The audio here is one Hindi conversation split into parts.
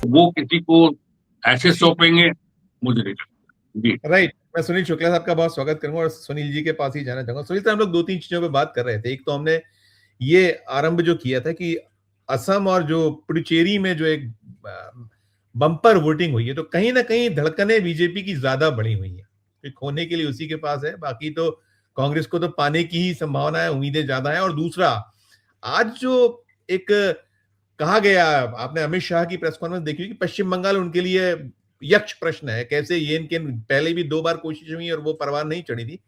वो किसी को ऐसे सौंपेंगे, मुझे नहीं लगता। जी। राइट। मैं सुनील शुक्ला साहब का बहुत स्वागत करूंगा और सुनील जी के पास ही जाना चाहूंगा। सुनील साहब, हम लोग दो तीन चीजों पे बात कर रहे थे। एक तो हमने ये आरंभ जो किया था कि असम और जो पुडुचेरी में जो एक बम्पर वोटिंग हुई है, तो कहीं ना कहीं धड़कनें बीजेपी की ज्यादा बढ़ी हुई है कि खोने के लिए उसी के पास है। बाकी तो कांग्रेस को तो पाने की ही संभावना है, उम्मीदें ज्यादा है। और दूसरा, आज जो एक कहा गया, आपने अमित शाह की प्रेस कॉन्फ्रेंस देखी कि पश्चिम बंगाल उनके लिए यक्ष प्रश्न है, कैसे ये इनके पहले भी दो बार कोशिश हुई और वो परवान नहीं चढ़ी थी।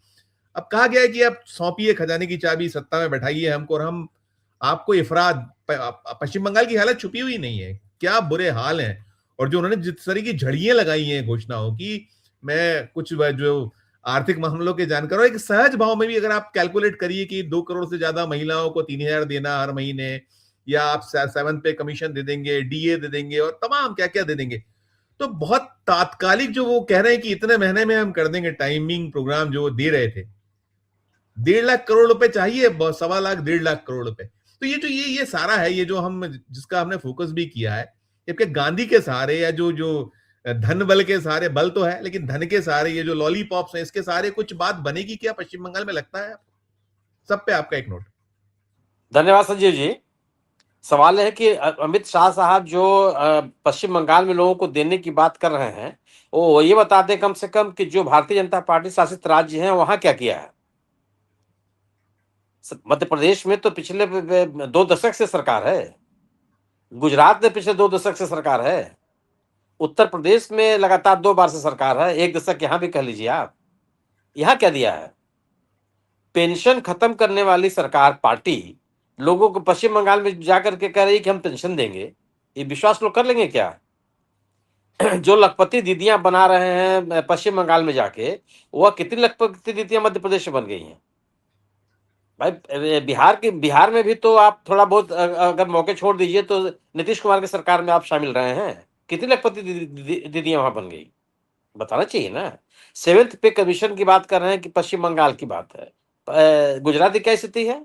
अब कहा गया है कि आप सौंपिए खजाने की चाबी, सत्ता में बैठाइए हमको और हम आपको इफराद। पश्चिम बंगाल की हालत छुपी हुई नहीं है, क्या बुरे हाल हैं। और जो उन्होंने जिस तरह की झड़ियां लगाई हैं घोषणाओं की, मैं कुछ जो आर्थिक मामलों के जानकार हूं, एक सहज भाव में भी अगर आप कैलकुलेट करिए कि 2 करोड़ से ज्यादा महिलाओं को 3,000 देना हर महीने, या आप 7 पे कमीशन दे देंगे, डीए दे देंगे और तमाम क्या क्या दे देंगे, तो बहुत तात्कालिक जो वो कह रहे हैं कि इतने महीने में हम कर देंगे, टाइमिंग प्रोग्राम जो वो दे रहे थे, 1.5 लाख करोड़ रुपए चाहिए, 1.25 लाख 1.5 लाख करोड़ रुपए। तो ये जो ये सारा है, ये जो हम जिसका हमने फोकस भी किया है, जबकि गांधी के सहारे या जो जो धन बल के सहारे, बल तो है लेकिन धन के सहारे ये जो लॉलीपॉप्स हैं, इसके सहारे कुछ बात बनेगी क्या पश्चिम बंगाल में, लगता है? सब पे आपका एक नोट। धन्यवाद संजीव जी। सवाल है कि अमित शाह साहब जो पश्चिम बंगाल में लोगों को देने की बात कर रहे हैं, वो ये बता दें कम से कम कि जो भारतीय जनता पार्टी शासित राज्य हैं वहां क्या किया है। मध्य प्रदेश में तो पिछले 2 दशक से सरकार है, गुजरात में पिछले 2 दशक से सरकार है, उत्तर प्रदेश में लगातार 2 बार से सरकार है, 1 दशक यहां भी कह लीजिए आप। यहां क्या दिया है? पेंशन खत्म करने वाली सरकार पार्टी लोगों को पश्चिम बंगाल में जाकर के कह रही है कि हम पेंशन देंगे। ये विश्वास लोग कर लेंगे क्या? जो लखपति दीदियां बना रहे हैं पश्चिम बंगाल में जाके, वह कितनी लखपति दीदियां मध्य प्रदेश में बन गई हैं? भाई बिहार में भी तो आप थोड़ा बहुत अगर मौके छोड़ दीजिए तो नीतीश कुमार की सरकार में आप शामिल रहे हैं। कितनी लखपति दीदियां वहां बन गई, बताना चाहिए ना। 7th पे कमीशन की बात कर रहे हैं कि पश्चिम बंगाल की बात है। गुजरात की क्या स्थिति है?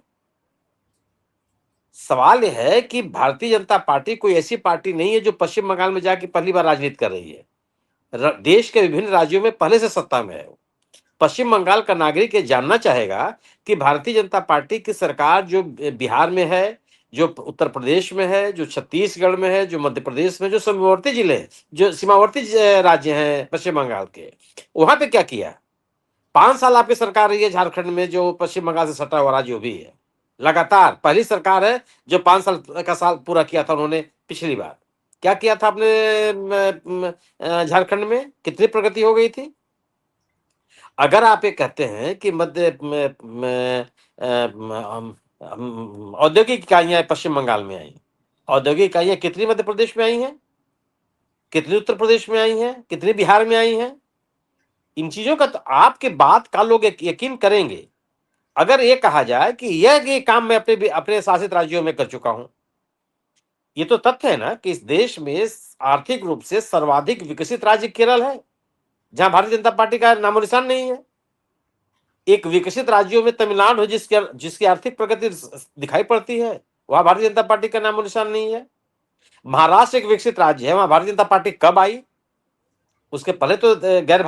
सवाल यह है कि भारतीय जनता पार्टी कोई ऐसी पार्टी नहीं है जो पश्चिम बंगाल में जाके पहली बार राजनीति कर रही है। देश के विभिन्न राज्यों में पहले से सत्ता में है। पश्चिम बंगाल का नागरिक ये जानना चाहेगा कि भारतीय जनता पार्टी की सरकार जो बिहार में है, जो उत्तर प्रदेश में है, जो छत्तीसगढ़ में है, जो मध्य प्रदेश में, जो सीमावर्ती जिले, जो सीमावर्ती राज्य हैं पश्चिम बंगाल के, वहां पे क्या किया? 5 साल आपकी सरकार रही है झारखंड में, जो पश्चिम बंगाल से सटा हुआ राज्य भी है। लगातार पहली सरकार है जो 5 साल का साल पूरा किया था उन्होंने। पिछली बार क्या किया था आपने झारखंड में? कितनी प्रगति हो गई थी? अगर आप ये कहते हैं कि औद्योगिक इकाइयां पश्चिम बंगाल में आई, औद्योगिक इकाइयां कितनी मध्य प्रदेश में आई हैं, कितनी उत्तर प्रदेश में आई हैं, कितनी बिहार में आई हैं? इन चीजों का तो आपके बात का लोग यकीन करेंगे अगर ये कहा जाए कि ये काम मैं अपने अपने शासित राज्यों में कर चुका हूं। ये तो तथ्य है ना कि इस देश में आर्थिक रूप से सर्वाधिक विकसित राज्य केरल है, जहां भारतीय जनता पार्टी का नामो निशान नहीं है। एक विकसित राज्यों में तमिलनाडु है जिसकी आर्थिक प्रगति दिखाई पड़ती है, वहां भारतीय जनता पार्टी का नामो निशान नहीं है। महाराष्ट्र एक विकसित राज्य है, वहां भारतीय जनता पार्टी कब आई? उसके पहले तो गैर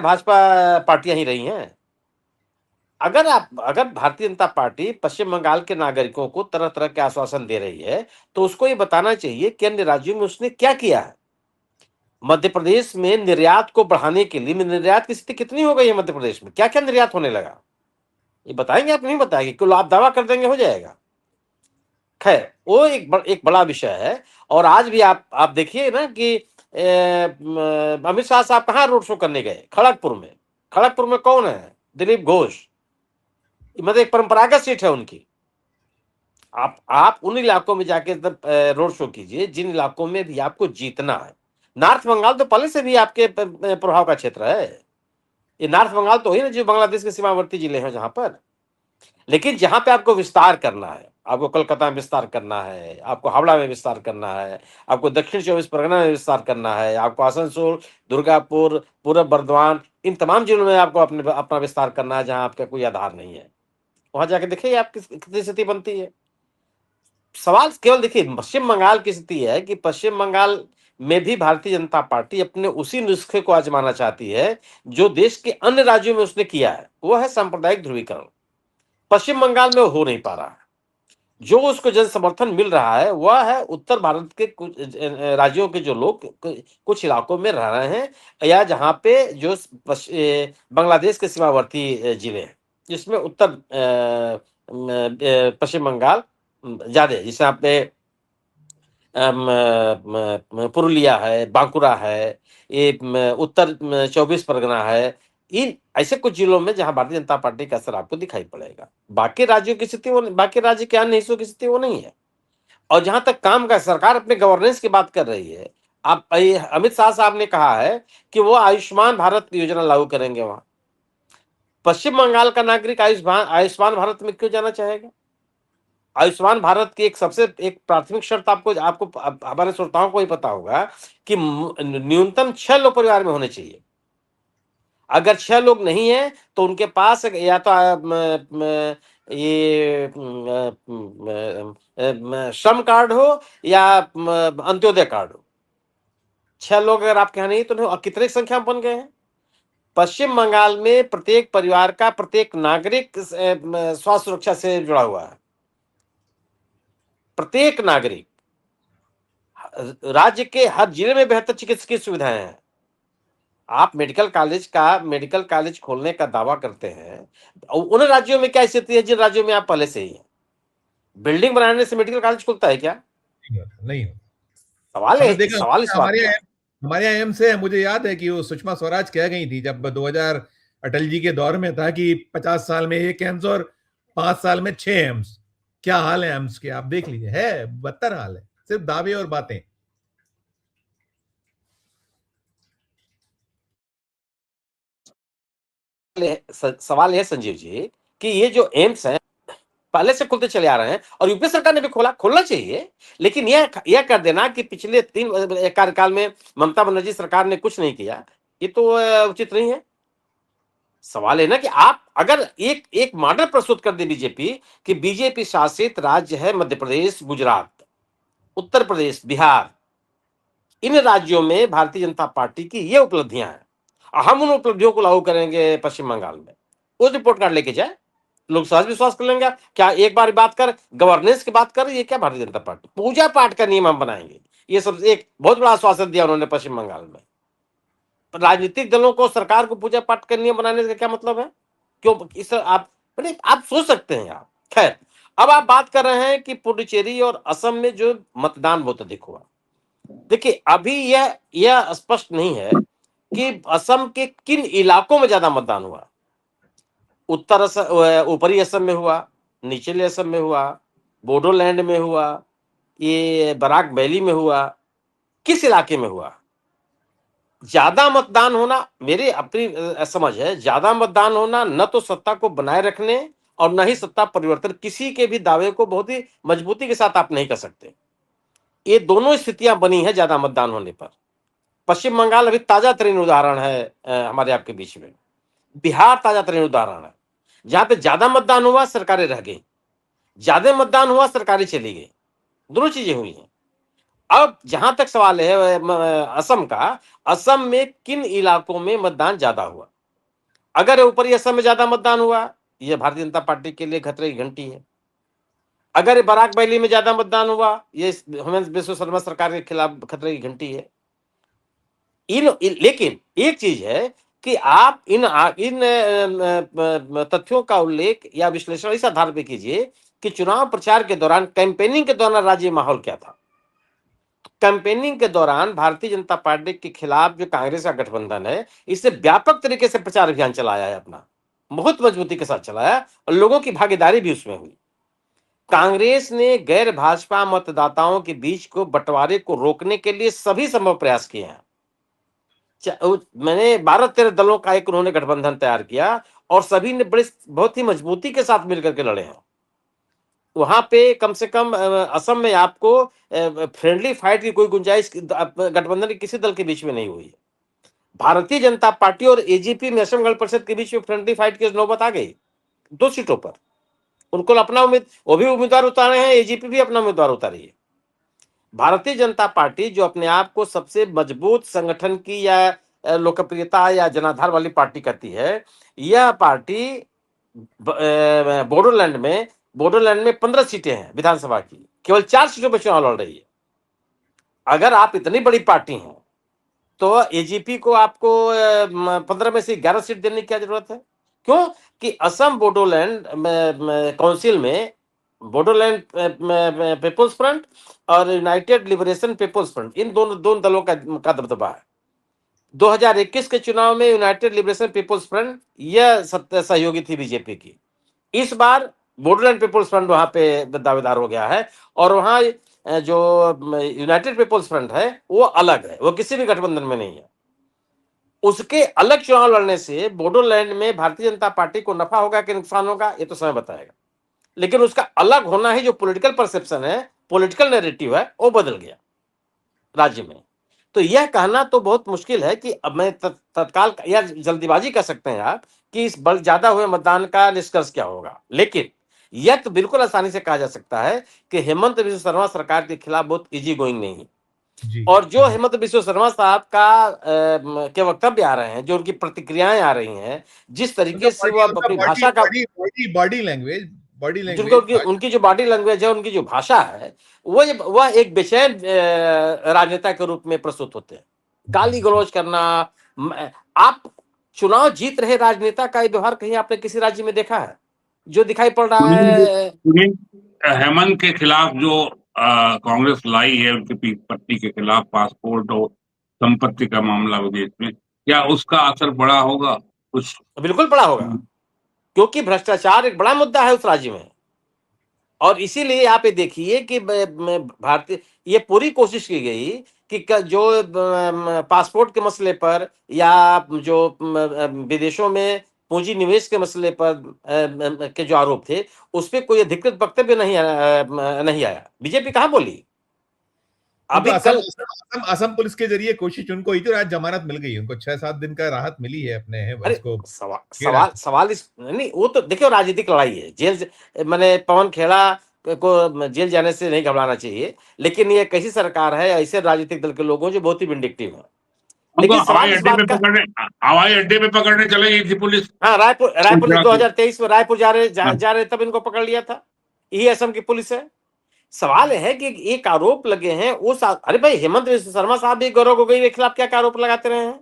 भाजपा पार्टियां ही रही हैं। अगर भारतीय जनता पार्टी पश्चिम बंगाल के नागरिकों को तरह तरह के आश्वासन दे रही है, तो उसको ये बताना चाहिए कि अन्य राज्यों में उसने क्या किया है। मध्य प्रदेश में निर्यात को बढ़ाने के लिए निर्यात की स्थिति कितनी हो गई है मध्य प्रदेश में? क्या क्या निर्यात होने लगा? ये बताएंगे? आप नहीं बताएंगे, क्यों आप दावा कर देंगे हो जाएगा? खैर, वो एक बड़ा विषय है। और आज भी आप देखिए ना कि अमित शाह साहब कहाँ रोड शो करने गए? खड़गपुर में। खड़गपुर में कौन है? दिलीप घोष। मतलब एक परंपरागत सीट है उनकी। आप उन इलाकों में जाके रोड शो कीजिए जिन इलाकों में भी आपको जीतना है। नॉर्थ बंगाल तो पहले से भी आपके प्रभाव का क्षेत्र है। ये नॉर्थ बंगाल तो ही ना जो बांग्लादेश के सीमावर्ती जिले हैं जहां पर। लेकिन जहां पे आपको विस्तार करना है, आपको कोलकाता में विस्तार करना है, आपको हावड़ा में विस्तार करना है, आपको दक्षिण 24 परगना में विस्तार करना है, आपको आसनसोल, दुर्गापुर, पूर्व बर्धमान, इन तमाम जिलों में आपको अपना विस्तार करना है जहां आपका कोई आधार नहीं है। वहां जाके देखिए आप कितनी स्थिति बनती है। सवाल केवल देखिए पश्चिम बंगाल की स्थिति है कि पश्चिम बंगाल में भी भारतीय जनता पार्टी अपने उसी नुस्खे को आजमाना चाहती है जो देश के अन्य राज्यों में उसने किया है, वो है सांप्रदायिक ध्रुवीकरण। पश्चिम बंगाल में वो हो नहीं पा रहा है। जो उसको जन समर्थन मिल रहा है वह है उत्तर भारत के कुछ राज्यों के जो लोग कुछ इलाकों में रह रहे हैं या जहां पे जो बांग्लादेश के सीमावर्ती जिले हैं, जिसमें उत्तर पश्चिम बंगाल ज्यादा है, जिसमें आपने पुरुलिया है, बांकुरा है, ये उत्तर 24 परगना है। इन ऐसे कुछ जिलों में जहां भारतीय जनता पार्टी का असर आपको दिखाई पड़ेगा। बाकी राज्यों की स्थिति वो, बाकी राज्य के अन्य हिस्सों की स्थिति वो नहीं है। और जहां तक काम का सरकार अपने गवर्नेंस की बात कर रही है, आप अमित शाह साहब ने कहा है कि वो आयुष्मान भारत योजना लागू करेंगे वहां। पश्चिम बंगाल का नागरिक आयुष्मान आयुष्मान भारत में क्यों जाना चाहेगा? आयुष्मान भारत की एक प्राथमिक शर्त आपको आपको हमारे श्रोताओं को ही पता होगा कि न्यूनतम 6 लोग परिवार में होने चाहिए। अगर 6 लोग नहीं है तो उनके पास या तो ये श्रम कार्ड हो या अंत्योदय कार्ड हो। 6 लोग अगर आपके यहाँ नहीं तो नहीं, कितने संख्या में बन गए हैं? पश्चिम बंगाल में प्रत्येक परिवार का प्रत्येक नागरिक स्वास्थ्य सुरक्षा से जुड़ा हुआ है। प्रत्येक नागरिक, राज्य के हर जिले में बेहतर चिकित्सकीय सुविधाएं हैं। आप मेडिकल कॉलेज खोलने का दावा करते हैं, उन राज्यों में क्या स्थिति है जिन राज्यों में आप पहले से ही हैं? बिल्डिंग बनाने से मेडिकल कॉलेज खुलता है क्या? नहीं होता। सवाल हमने है, देखा सवाल इस बात का। हमारे यहाँ एम्स है। मुझे याद है कि वो सुषमा स्वराज कह गई थी जब 2000 अटल जी के दौर में था कि 50 साल में 1 एम्स और 5 साल में 6 एम्स। क्या हाल है एम्स के, आप देख लीजिए, है बदतर हाल है, सिर्फ दावे और बातें। सवाल है संजीव जी कि ये जो एम्स है पहले से खुलते चले आ रहे हैं और यूपी सरकार ने भी खोलना चाहिए, लेकिन यह कर देना कि पिछले 3 कार्यकाल में ममता बनर्जी सरकार ने कुछ नहीं किया, ये तो उचित नहीं है। सवाल है ना कि आप अगर एक मॉडल प्रस्तुत कर दे बीजेपी कि बीजेपी शासित राज्य है मध्य प्रदेश, गुजरात, उत्तर प्रदेश, बिहार, इन राज्यों में भारतीय जनता पार्टी की ये उपलब्धियां हैं, हम उन उपलब्धियों को लागू करेंगे पश्चिम बंगाल में, उस रिपोर्ट कार्ड लेके जाए, लोग सहज विश्वास कर लेंगे। क्या एक बार बात कर गवर्नेंस की बात कर रही है क्या भारतीय जनता पार्टी? पूजा पाठ का नियम हम बनाएंगे, ये सब एक बहुत बड़ा आश्वासन दिया उन्होंने पश्चिम बंगाल में। राजनीतिक दलों को, सरकार को पूजा पाठ का नियम बनाने का क्या मतलब है? क्यों इस आप सोच सकते हैं आप। खैर, अब आप बात कर रहे हैं कि पुडुचेरी और असम में जो मतदान बहुत अधिक हुआ। देखिए अभी यह स्पष्ट नहीं है कि असम के किन इलाकों में ज्यादा मतदान हुआ। उत्तर असम, ऊपरी असम में हुआ, निचले असम में हुआ, बोडोलैंड में हुआ, ये बराक वैली में हुआ, किस इलाके में हुआ? ज्यादा मतदान होना, मेरी अपनी समझ है, ज्यादा मतदान होना न तो सत्ता को बनाए रखने और न ही सत्ता परिवर्तन, किसी के भी दावे को बहुत ही मजबूती के साथ आप नहीं कर सकते। ये दोनों स्थितियां बनी है ज्यादा मतदान होने पर। पश्चिम बंगाल अभी ताजा तरीन उदाहरण है हमारे आपके बीच में। बिहार ताजा तरीन उदाहरण है, जहां पे ज्यादा मतदान हुआ सरकारें रह गई, ज्यादा मतदान हुआ सरकारें चली गई, दोनों चीजें हुई हैं। अब जहां तक सवाल है असम का, असम में किन इलाकों में मतदान ज्यादा हुआ? अगर ऊपरी असम में ज्यादा मतदान हुआ, यह भारतीय जनता पार्टी के लिए खतरे की घंटी है। अगर बराक वैली में ज्यादा मतदान हुआ, ये हेमंत बिस्व शर्मा सरकार के खिलाफ खतरे की घंटी है। लेकिन एक चीज है कि आप इन तथ्यों का उल्लेख या विश्लेषण इस आधार पर कीजिए कि चुनाव प्रचार के दौरान, कैंपेनिंग के दौरान राज्य माहौल क्या था। कैंपेनिंग के दौरान भारतीय जनता पार्टी के खिलाफ जो कांग्रेस का गठबंधन है, इससे व्यापक तरीके से प्रचार अभियान चलाया है, अपना बहुत मजबूती के साथ चलाया और लोगों की भागीदारी भी उसमें हुई। कांग्रेस ने गैर भाजपा मतदाताओं के बीच को बंटवारे को रोकने के लिए सभी संभव प्रयास किए हैं। मैंने 12-13 दलों का एक उन्होंने गठबंधन तैयार किया और सभी ने बहुत ही मजबूती के साथ मिलकर के लड़े हैं। वहां पे कम से कम असम में आपको फ्रेंडली फाइट की कोई गुंजाइश गठबंधन के किसी दल के बीच में नहीं हुई है। भारतीय जनता पार्टी और एजीपी में असम गण परिषद के बीच में फ्रेंडली फाइट की नौबत आ गई 2 सीटों पर। उनको अपना वो भी उम्मीदवार उतारे हैं, एजीपी भी अपना उम्मीदवार उतारी है। भारतीय जनता पार्टी जो अपने आप को सबसे मजबूत संगठन की या लोकप्रियता या जनाधार वाली पार्टी कहती है, यह पार्टी बोडोलैंड में 15 सीटें हैं विधानसभा की, केवल 4 सीटों पर चुनाव लड़ रही है। अगर आप इतनी बड़ी पार्टी हैं तो एजीपी को आपको 15 में से 11 सीट देने की क्या जरूरत है? क्यों कि असम बोडोलैंड काउंसिल में बोडोलैंड पीपुल्स फ्रंट और यूनाइटेड लिबरेशन पीपुल्स फ्रंट, इन दोनों दलों का दबदबा है। 2021 के चुनाव में यूनाइटेड लिबरेशन पीपुल्स फ्रंट यह सहयोगी थी बीजेपी की। इस बार बोडोलैंड पीपुल्स फ्रंट वहां पे दावेदार हो गया है, और वहां जो यूनाइटेड पीपुल्स फ्रंट है वो अलग है, वो किसी भी गठबंधन में नहीं है। उसके अलग चुनाव लड़ने से बोडोलैंड में भारतीय जनता पार्टी को नफा होगा कि नुकसान होगा, ये तो समय बताएगा। लेकिन उसका अलग होना ही जो पॉलिटिकल परसेप्शन है, पॉलिटिकल नैरेटिव है, वो बदल गया राज्य में। तो यह कहना तो बहुत मुश्किल है कि अब मैं तत्काल या जल्दीबाजी कर सकते हैं आप कि इस बल ज्यादा हुए मतदान का निष्कर्ष क्या होगा, लेकिन यह तो बिल्कुल आसानी से कहा जा सकता है कि हेमंत बिश्व शर्मा सरकार के खिलाफ बहुत इजी गोइंग नहीं है। और जो हेमंत बिश्व शर्मा साहब के वक्तव्य आ रहे हैं, जो उनकी प्रतिक्रियाएं आ रही हैं, जिस तरीके से वो अपनी भाषा का बॉडी लैंग्वेज उनकी जो बॉडी लैंग्वेज है, उनकी जो भाषा है, वह एक बेचैन राजनेता के रूप में प्रस्तुत होते हैं। गाली गलौज करना, आप चुनाव जीत रहे राजनेता का व्यवहार कहीं आपने किसी राज्य में देखा है जो दिखाई पड़ रहा है? हेमंत के खिलाफ जो कांग्रेस लाई है, उनकी पत्नी के खिलाफ पासपोर्ट और संपत्ति का मामला विदेश में, क्या उसका असर बड़ा होगा? कुछ बिल्कुल बड़ा होगा, क्योंकि भ्रष्टाचार एक बड़ा मुद्दा है उस राज्य में। और इसीलिए आप ये देखिए कि भारतीय ये पूरी कोशिश की गई कि जो पासपोर्ट के मसले पर या जो विदेशों में पूंजी निवेश के मसले पर के जो आरोप थे, उस पर कोई अधिकृत वक्तव्य नहीं आया। बीजेपी कहाँ बोली? अभी कल असम पुलिस के जरिए कोशिश उनको हुई थी, आज जमानत मिल गई उनको, 6-7 दिन का राहत मिली है अपने को सवाल इस नहीं, वो तो देखियो राजनीतिक लड़ाई है। जेल मैंने पवन खेड़ा को जेल जाने से नहीं घबराना चाहिए, लेकिन ये कैसी सरकार है, ऐसे राजनीतिक दल के लोगों जो बहुत ही विंडिक्टिव है। लेकिन हवाई अड्डे पे पकड़ने चलेगी थी पुलिस। हाँ, रायपुर 2023 में रायपुर जा रहे तब इनको पकड़ लिया था। यही असम की पुलिस है। सवाल है कि एक आरोप लगे हैं उस, अरे भाई हेमंत बिश्व शर्मा साहब भी गौरव गोगोई के खिलाफ क्या आरोप लगाते रहे हैं?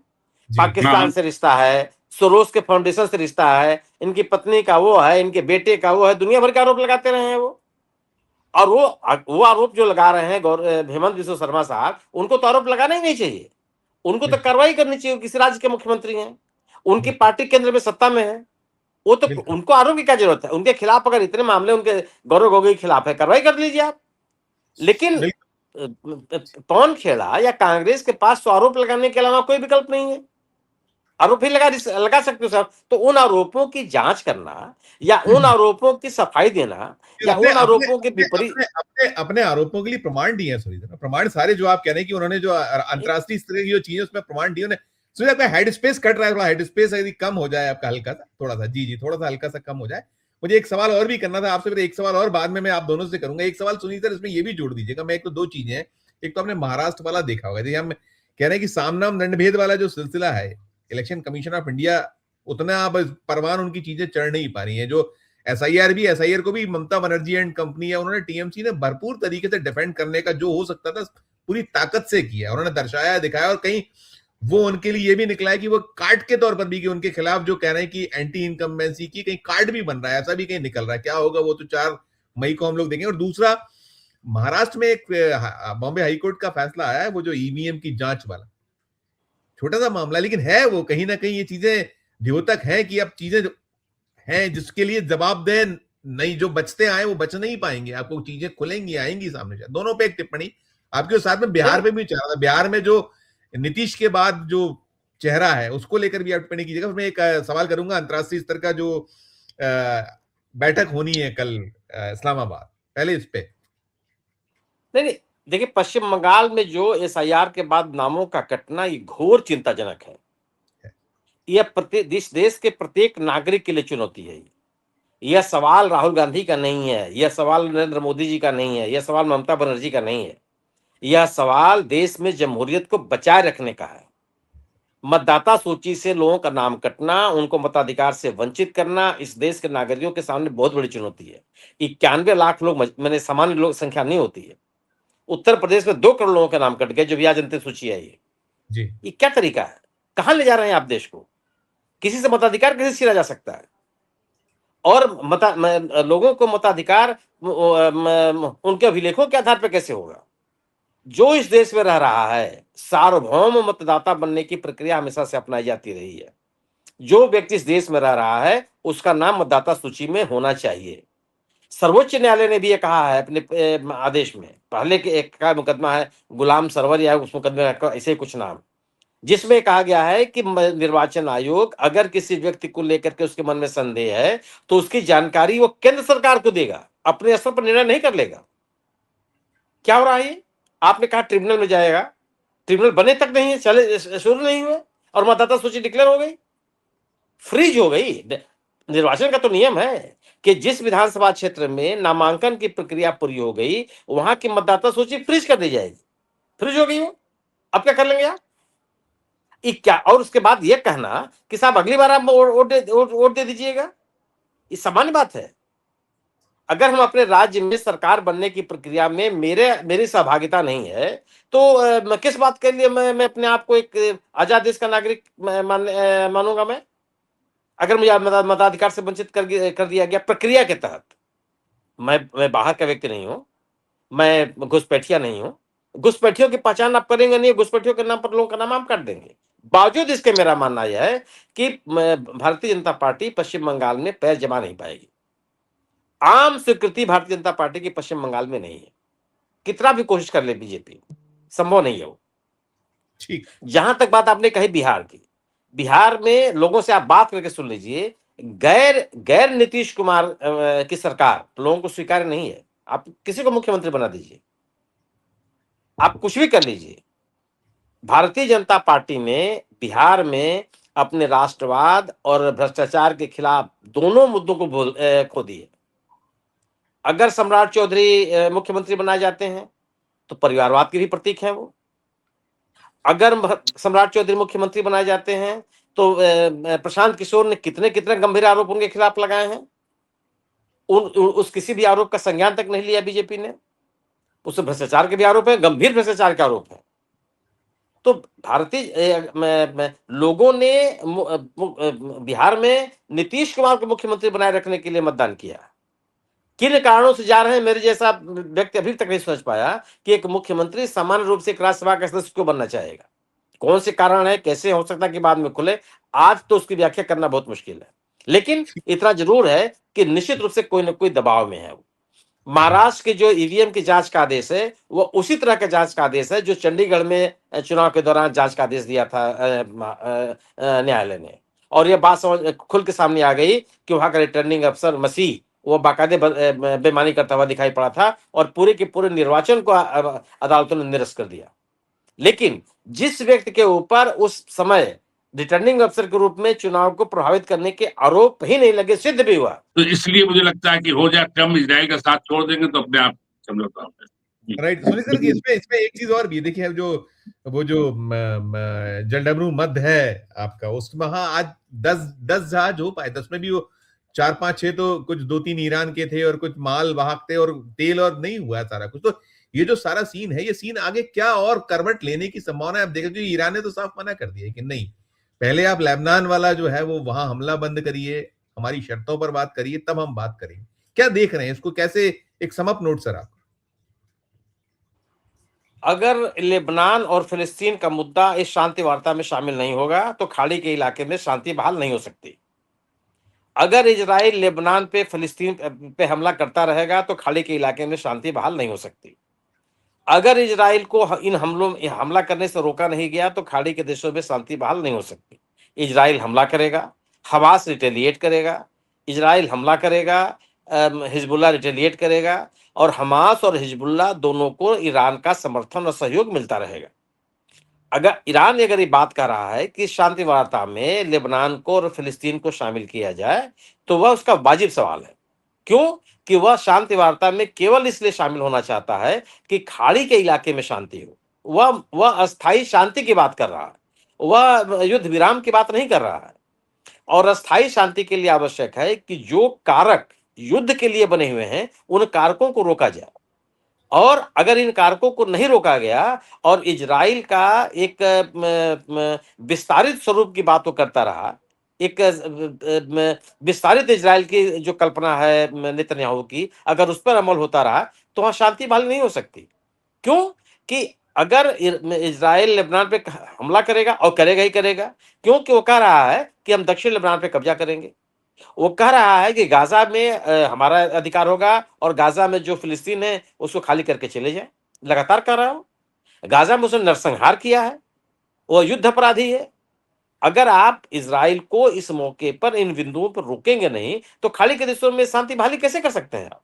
पाकिस्तान से रिश्ता है, सोरोस के फाउंडेशन से रिश्ता है, इनकी पत्नी का वो है, इनके बेटे का वो है, दुनिया भर के आरोप लगाते रहे हैं वो। और वो आरोप जो लगा रहे हैं हेमंत बिश्व शर्मा साहब, उनको तो आरोप लगाना ही नहीं चाहिए, उनको तो कार्रवाई करनी चाहिए। किसी राज्य के मुख्यमंत्री हैं, उनकी पार्टी केंद्र में सत्ता में है, वो तो उनको आरोप की क्या जरूरत है? उनके खिलाफ अगर इतने मामले उनके गौरव गोगोई के खिलाफ है, कार्रवाई कर लीजिए आप। लेकिन पवन खेड़ा या कांग्रेस के पास तो आरोप लगाने के अलावा कोई विकल्प नहीं है। आरोप ही लगा सकते हो साहब, तो उन आरोपों की जांच करना या उन आरोपों की सफाई देना या उन आरोपों के विपरीत अपने आरोपों के लिए प्रमाण दिए हैं। प्रमाण सारे जो आप कह रहे हैं कि उन्होंने जो अंतरराष्ट्रीय स्तर की जो चीजें उसमें प्रमाण दिए, उन्होंने आपका हेड स्पेस कट रहा है, थोड़ा हेड स्पेस यदि कम हो जाए आपका हल्का सा, थोड़ा सा जी थोड़ा सा हल्का सा कम हो जाए। मुझे एक सवाल और भी करना था आपसे, फिर एक सवाल और बाद में मैं आप दोनों से करूंगा। एक सवाल सुनील सर इसमें ये भी जोड़ दीजिएगा। मैं एक तो 2 चीजें हैं, एक तो आपने महाराष्ट्र वाला देखा होगा, हम कह रहे हैं कि सामनाम दंडभेद वाला जो सिलसिला है, इलेक्शन कमीशन ऑफ इंडिया उतना अब परवान उनकी चीजें चढ़ नहीं पा रही हैं। जो एसआईआर को भी ममता बनर्जी एंड कंपनी है, उन्होंने टीएमसी ने भरपूर तरीके से डिफेंड करने का जो हो सकता था पूरी ताकत से किया, उन्होंने दर्शाया, दिखाया, और कहीं वो उनके लिए ये भी निकला है कि वो कार्ड के तौर पर भी, कि उनके खिलाफ जो कह रहे हैं कि एंटी इनकम्बेंसी की कहीं कार्ड भी बन रहा है, ऐसा भी कहीं निकल रहा है। क्या होगा वो तो 4 मई को हम लोग देखेंगे। और दूसरा, महाराष्ट्र में एक बॉम्बे हाईकोर्ट का फैसला आया है, वो जो ईवीएम की जांच वाला, छोटा सा मामला, लेकिन है वो कहीं ना कहीं ये चीजें द्योतक है कि अब चीजें हैं जिसके लिए जवाबदेह नहीं, जो बचते आए वो बच नहीं पाएंगे, आपको चीजें खुलेंगी, आएंगी सामने। दोनों पे एक टिप्पणी आपके साथ में बिहार पे भी चल रहा था, बिहार में जो नीतीश के बाद जो चेहरा है उसको लेकर भी आप टिप्पणी कीजिएगा। उसमें एक सवाल करूंगा, अंतरराष्ट्रीय स्तर का जो बैठक होनी है कल इस्लामाबाद, पहले इस पे। नहीं, देखिए पश्चिम बंगाल में जो एसआईआर के बाद नामों का कटना, ये घोर चिंताजनक है। यह देश के प्रत्येक नागरिक के लिए चुनौती है। यह सवाल राहुल गांधी का नहीं है, यह सवाल नरेंद्र मोदी जी का नहीं है, यह सवाल ममता बनर्जी का नहीं है। यह सवाल देश में जमहूरियत को बचाए रखने का है। मतदाता सूची से लोगों का नाम कटना, उनको मताधिकार से वंचित करना इस देश के नागरिकों के सामने बहुत बड़ी चुनौती है। 91 लाख लोग, मैंने सामान्य लोग संख्या नहीं होती है। उत्तर प्रदेश में 2 करोड़ लोगों के नाम कट गए जो बिहार जनता सूची है। ये क्या तरीका है? कहां ले जा रहे हैं आप देश को? किसी से मताधिकार कैसे छीना जा सकता है? और लोगों को मताधिकार उनके अभिलेखों के आधार पर कैसे होगा? जो इस देश में रह रहा है, सार्वभौम मतदाता बनने की प्रक्रिया हमेशा से अपनाई जाती रही है। जो व्यक्ति इस देश में रह रहा है उसका नाम मतदाता सूची में होना चाहिए। सर्वोच्च न्यायालय ने भी ये कहा है अपने आदेश में। पहले के एक का मुकदमा है गुलाम सरवर या उस मुकदमे का ऐसे ही कुछ नाम, जिसमें कहा गया है कि निर्वाचन आयोग अगर किसी व्यक्ति को लेकर के उसके मन में संदेह है तो उसकी जानकारी वो केंद्र सरकार को देगा, अपने स्तर पर निर्णय नहीं कर लेगा। क्या हो रहा है? आपने कहा ट्रिब्यूनल में जाएगा, ट्रिब्यूनल बने तक नहीं है, चले शुरू नहीं हुए और मतदाता सूची डिक्लेयर हो गई, फ्रीज हो गई। निर्वाचन का तो नियम है कि जिस विधानसभा क्षेत्र में नामांकन की प्रक्रिया पूरी हो गई वहां की मतदाता सूची फ्रीज कर दी जाएगी। फ्रीज हो गई वो, अब क्या कर लेंगे आप? क्या? और उसके बाद ये कहना कि साहब अगली बार आप वोट दे दीजिएगा, ये सामान्य बात है। अगर हम अपने राज्य में सरकार बनने की प्रक्रिया में मेरी सहभागिता नहीं है तो किस बात के लिए मैं अपने आप को एक आजाद देश का नागरिक मानूंगा? मैं अगर मुझे मताधिकार से वंचित कर दिया गया प्रक्रिया के तहत। मैं बाहर का व्यक्ति नहीं हूं, मैं घुसपैठिया नहीं हूं। घुसपैठियों की पहचान आप करेंगे नहीं, घुसपैठियों के नाम पर लोगों का नाम आप काट देंगे। बावजूद इसके मेरा मानना यह है कि भारतीय जनता पार्टी पश्चिम बंगाल में पैर जमा नहीं पाएगी। आम स्वीकृति भारतीय जनता पार्टी की पश्चिम बंगाल में नहीं है। कितना भी कोशिश कर ले बीजेपी, संभव नहीं है वो। ठीक। जहां तक बात आपने कही बिहार की, बिहार में लोगों से आप बात करके सुन लीजिए, गैर नीतीश कुमार की सरकार लोगों को स्वीकार नहीं है। आप किसी को मुख्यमंत्री बना दीजिए, आप कुछ भी कर लीजिए, भारतीय जनता पार्टी ने बिहार में अपने राष्ट्रवाद और भ्रष्टाचार के खिलाफ दोनों मुद्दों को खो दिए। अगर सम्राट चौधरी मुख्यमंत्री बनाए जाते हैं तो परिवारवाद के भी प्रतीक हैं वो। अगर सम्राट चौधरी मुख्यमंत्री बनाए जाते हैं तो प्रशांत किशोर ने कितने कितने गंभीर आरोप उनके खिलाफ लगाए हैं। उस किसी भी आरोप का संज्ञान तक नहीं लिया बीजेपी ने। उससे भ्रष्टाचार के भी आरोप है, गंभीर भ्रष्टाचार के आरोप है। तो भारतीय लोगों ने बिहार में नीतीश कुमार को मुख्यमंत्री बनाए रखने के लिए मतदान किया। किन कारणों से जा रहे हैं, मेरे जैसा व्यक्ति अभी तक नहीं समझ पाया कि एक मुख्यमंत्री सामान्य रूप से एक राज्यसभा का सदस्य क्यों बनना चाहेगा। कौन से कारण है, कैसे हो सकता है कि बाद में खुले, आज तो उसकी व्याख्या करना बहुत मुश्किल है। लेकिन इतना जरूर है कि निश्चित रूप से कोई ना कोई दबाव में है वो। महाराष्ट्र के जो ईवीएम की जांच का आदेश है वो उसी तरह का जांच का आदेश है जो चंडीगढ़ में चुनाव के दौरान जांच का आदेश दिया था न्यायालय ने। और यह बात खुल के सामने आ गई कि वहां का रिटर्निंग अफसर मसीह वो बाकायदे बेईमानी करता हुआ दिखाई पड़ा था और पूरे के पूरे निर्वाचन को अदालतों ने निरस्त कर दिया। लेकिन जिस व्यक्ति के ऊपर उस समय रिटर्निंग अफसर के रूप में चुनाव को प्रभावित करने के आरोप ही नहीं लगे, सिद्ध भी हुआ। तो इसलिए मुझे लगता है कि हो जाए ट्रम्प इजराइल का साथ छोड़ देंगे तो अपने आप समझौता हो जाए। राइट सुनील सर, इसमें एक चीज और भी देखिए, वो जो जलडमरू मध्य है आपका, उसमें हाँ आज 10 जहाज हो पाए, 10 में भी वो 4-5-6 तो कुछ 2-3 ईरान के थे और कुछ माल वाहक थे और तेल और नहीं हुआ सारा कुछ। तो ये जो सारा सीन है, ये सीन आगे क्या और करवट लेने की संभावना है? आप देखें, ईरान ने तो साफ मना कर दिया कि नहीं, पहले आप लेबनान वाला जो है वो वहां हमला बंद करिए, हमारी शर्तों पर बात करिए, तब हम बात करेंगे। क्या देख रहे हैं इसको, कैसे एक समअप नोट सर आप? अगर लेबनान और फिलिस्तीन का मुद्दा इस शांति वार्ता में शामिल नहीं होगा तो खाड़ी के इलाके में शांति बहाल नहीं हो सकती। अगर इजराइल लेबनान पे फिलिस्तीन पे हमला करता रहेगा तो खाड़ी के इलाके में शांति बहाल नहीं हो सकती। अगर इजराइल को इन हमला करने से रोका नहीं गया तो खाड़ी के देशों में शांति बहाल नहीं हो सकती। इजराइल हमला करेगा, हमास रिटेलिएट करेगा, इजराइल हमला करेगा, हिजबुल्लाह रिटेलिएट करेगा और हमास और हिजबुल्लाह दोनों को ईरान का समर्थन और सहयोग मिलता रहेगा। अगर ईरान अगर ये बात कर रहा है कि शांति वार्ता में लेबनान को और फिलिस्तीन को शामिल किया जाए, तो वह उसका वाजिब सवाल है। क्यों? कि वह शांति वार्ता में केवल इसलिए शामिल होना चाहता है कि खाड़ी के इलाके में शांति हो। वह अस्थायी शांति की बात कर रहा है, वह युद्ध विराम की बात नहीं कर रहा है। और अस्थायी शांति के लिए आवश्यक है कि जो कारक युद्ध के लिए बने हुए हैं, उन कारकों को रोका जाए। और अगर इन कारकों को नहीं रोका गया और इजराइल का एक विस्तारित स्वरूप की बात वो करता रहा, एक विस्तारित इजराइल की जो कल्पना है नेतन्याहू की, अगर उस पर अमल होता रहा तो वहां शांति बहाल नहीं हो सकती। क्यों? कि अगर इजराइल लेबनान पे हमला करेगा, और करेगा ही करेगा, क्योंकि वो कह रहा है कि हम दक्षिण लेबनान पे कब्जा करेंगे। वो कह रहा है कि गाजा में हमारा अधिकार होगा और गाजा में जो फिलिस्तीन है उसको खाली करके चले जाए। लगातार कह रहा हूं, गाजा में उसने नरसंहार किया है, वो युद्ध अपराधी है। अगर आप इजराइल को इस मौके पर इन बिंदुओं पर रोकेंगे नहीं, तो खाड़ी के देशों में शांति बहाली कैसे कर सकते हैं आप?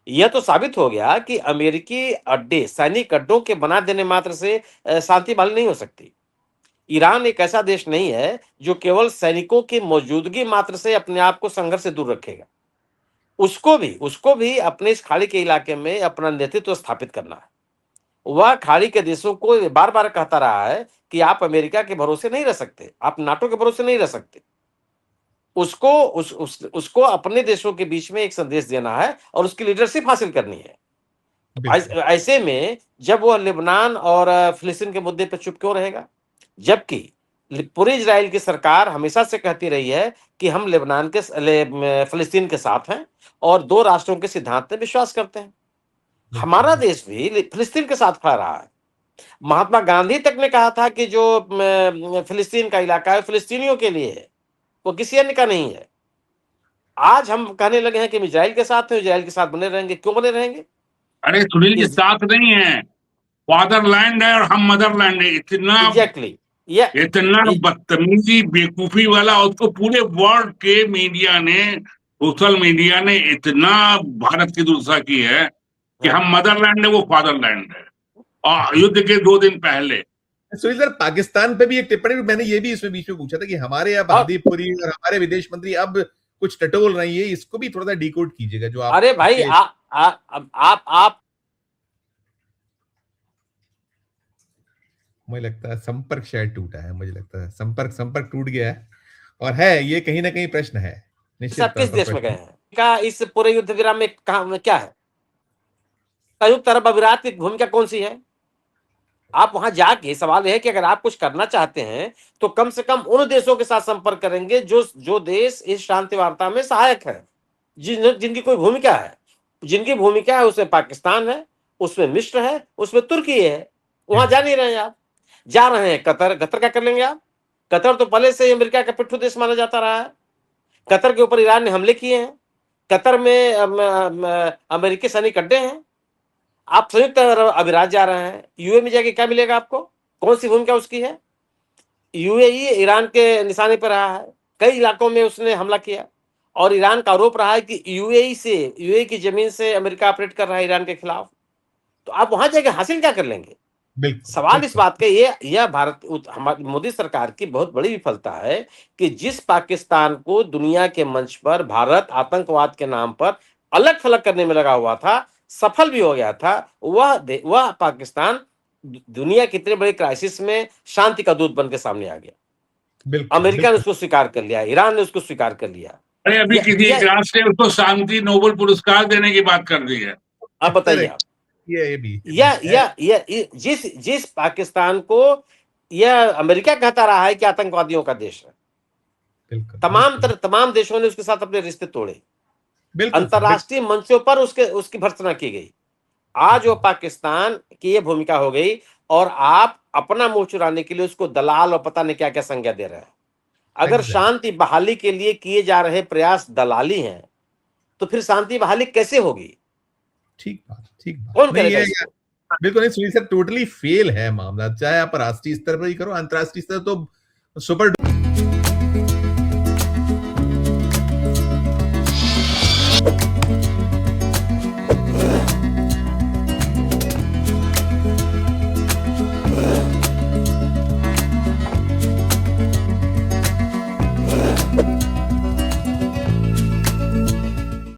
यह तो साबित हो गया कि अमेरिकी अड्डे, सैनिक अड्डों के बना देने मात्र से शांति बहाली नहीं हो सकती। ईरान एक ऐसा देश नहीं है जो केवल सैनिकों की मौजूदगी मात्र से अपने आप को संघर्ष से दूर रखेगा। उसको भी अपने इस खाड़ी के इलाके में अपना नेतृत्व स्थापित करना है। वह खाड़ी के देशों को बार बार कहता रहा है कि आप अमेरिका के भरोसे नहीं रह सकते, आप नाटो के भरोसे नहीं रह सकते। उसको अपने देशों के बीच में एक संदेश देना है और उसकी लीडरशिप हासिल करनी है। ऐसे में जब वह लेबनान और फिलिस्तीन के मुद्दे पर चुप क्यों रहेगा? जबकि पूरी इजराइल की सरकार हमेशा से कहती रही है कि हम लेबनान के फिलिस्तीन के साथ हैं और दो राष्ट्रों के सिद्धांत में विश्वास करते हैं। हमारा देश भी फिलिस्तीन के साथ खड़ा रहा है। महात्मा गांधी तक ने कहा था कि जो फिलिस्तीन का इलाका है फिलिस्तीनियों के लिए है, वो किसी अन्य का नहीं है। आज हम कहने लगे हैं कि हम इजराइल के साथ हैं, इजराइल के साथ बने रहेंगे। क्यों बने रहेंगे? अरे सुनील जी, साथ नहीं है, फादरलैंड है और हम मदरलैंड है। एग्जैक्टली इतना बदतमीजी, बेवकूफी वाला, उसको पूरे वर्ल्ड के मीडिया ने, सोशल मीडिया ने इतना भारत की दुर्दशा की है कि हम मदरलैंड है, वो फादरलैंड है। और युद्ध के 2 दिन पहले सुनील सर, पाकिस्तान पे भी एक टिप्पणी, मैंने ये भी इसमें बीच में पूछा था कि हमारे यहाँ हरदीप पुरी और हमारे विदेश मंत्री अब कुछ टटोल रही है, इसको भी थोड़ा सा डिकोड कीजिएगा जो आप। अरे भाई आप मुझे लगता है संपर्क शायद टूटा है, मुझे लगता है संपर्क टूट गया है, और है ये कहीं ना कहीं प्रश्न है निश्चित सब किस तौर देश पर में गए हैं का इस पूरे युद्ध विराम में क्या है? संयुक्त अरब अमीरात की भूमिका कौन सी है? आप वहां जाके, सवाल यह है कि अगर आप कुछ करना चाहते हैं तो कम से कम उन देशों के साथ संपर्क करेंगे जो देश इस शांति वार्ता में सहायक है, जिनकी कोई भूमिका है। जिनकी भूमिका है उसमें पाकिस्तान है, उसमें मिस्र है, उसमें तुर्की है। वहां जा नहीं रहे हैं आप, जा रहे हैं कतर। कतर क्या कर लेंगे आप? कतर तो पहले से अमेरिका का पिट्ठू देश माना जाता रहा है। कतर के ऊपर ईरान ने हमले किए हैं। कतर में अमेरिकी सैनिक अड्डे हैं। आप संयुक्त अरब अमीरात जा रहे हैं, यूए में जाके क्या मिलेगा आपको? कौन सी भूमिका उसकी है? यूएई ईरान के निशाने पर रहा है, कई इलाकों में उसने हमला किया, और ईरान का आरोप रहा है कि यूएई की जमीन से अमेरिका ऑपरेट कर रहा है ईरान के खिलाफ। तो आप वहां जाके हासिल क्या कर लेंगे? सवाल इस बात का, यह भारत हमारी मोदी सरकार की बहुत बड़ी विफलता है कि जिस पाकिस्तान को दुनिया के मंच पर भारत आतंकवाद के नाम पर अलग थलग करने में लगा हुआ था, सफल भी हो गया था, वह पाकिस्तान दुनिया के इतने बड़े क्राइसिस में शांति का दूत बन के सामने आ गया। अमेरिका ने उसको स्वीकार कर लिया, ईरान ने उसको स्विकार कर लिया। अरे अभी किसी एक राष्ट्र ने उसको शांति नोबेल पुरस्कार देने की बात कर दी है। अब बताइए आप, ये भी जिस पाकिस्तान को यह अमेरिका कहता रहा है कि आतंकवादियों का देश है, तमाम देशों ने उसके साथ अपने रिश्ते तोड़े, अंतरराष्ट्रीय मंचों पर उसकी भर्त्सना की गई। आज वो पाकिस्तान की यह भूमिका हो गई, और आप अपना मुंह चुराने के लिए उसको दलाल और पता नहीं क्या क्या संज्ञा दे रहे हैं। अगर शांति बहाली के लिए किए जा रहे प्रयास दलाली हैं, तो फिर शांति बहाली कैसे होगी? ठीक बात कौन करेगा इसको? बिल्कुल नहीं सुनील सर, टोटली फेल है मामला, चाहे आप राष्ट्रीय स्तर पर ही करो, अंतर्राष्ट्रीय स्तर तो सुपर